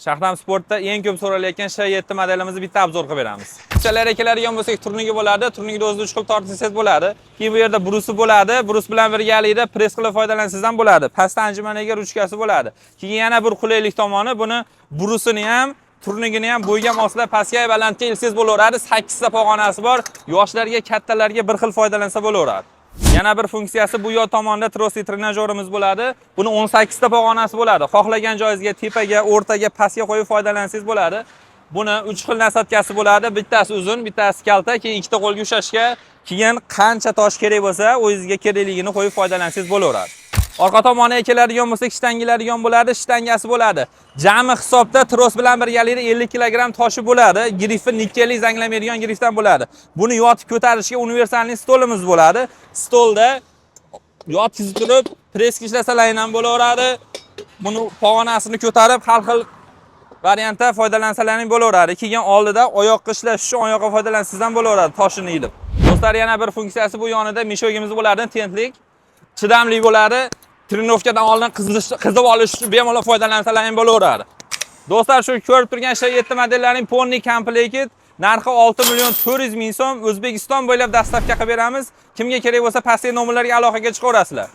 Shahram Sportda eng ko'p so'ralayotgan S7 modelimizni bitta obzor qilib beramiz. Chalar ekaladigan bo'lsak, turnigi bo'ladi. Turnigida o'zida 3 xil tortish set bo'ladi. Keyin bu yerda brusi bo'ladi. Brus bilan birgalikda press qilib foydalansangizdan ham bo'ladi. Pastda anjumanaga ruchkasi bo'ladi. Keyin yana bir qulaylik tomoni, buni brusini ham turnigini ham bo'yga moslab pastga balandga ilsangiz bo'laveradi. 8 ta pog'onasi bor. Yoshlarga, kattalarga bir xil foydalansa bo'laveradi. Yana bir funksiyasi bu yon tomonda trosli trenajyorimiz bo'ladi. Buni 18 ta pog'onasi bo'ladi. Xohlagan joyingizga, tepaga, o'rtaga, pastga qo'yib foydalansangiz bo'ladi. Buni 3 xil nasatkasi bo'ladi. Bittasi uzun, bittasi kalta, keyin ikkita qo'lga ushlashga, keyin qancha tosh kerak bo'lsa, o'zingizga kerakligini qo'yib foydalansangiz bo'laveradi. Orqa tomoniga keladigan bo'lsak, shtangaladigan bo'ladi, shtangasi bo'ladi. Jami hisobda tros bilan birgalikda 50 kg toshi bo'ladi. Grifi nikkelli zanglamaydigan grifdan bo'ladi. Buni yotib ko'tarishga universalniy stolimiz bo'ladi. Stolda yotkizib turib, preska ishlasalar ham bo'laveradi. Buni pog'onasini ko'tarib, har xil variantda foydalansalaring bo'laveradi. Keyin oldida oyoqqa ishlash uchun oyoqqa foydalansangizdan bo'laveradi, toshini ilib. Do'stlar, yana bir funksiyasi bu yonida meshogimiz bo'ladi, tentlik, chidamli bo'ladi. Trenirovkadan oldin qizib olish uchun bemalol foydalansalar ham bo'laveradi. Do'stlar, shu ko'rib turgan S7 modellarining ponni komplekt narxi 6.400.000 so'm. O'zbekiston bo'ylab dastavka qilib beramiz. Kimga kerak bo'lsa, pastdagi nomerlarga aloqaga chiqaverasizlar.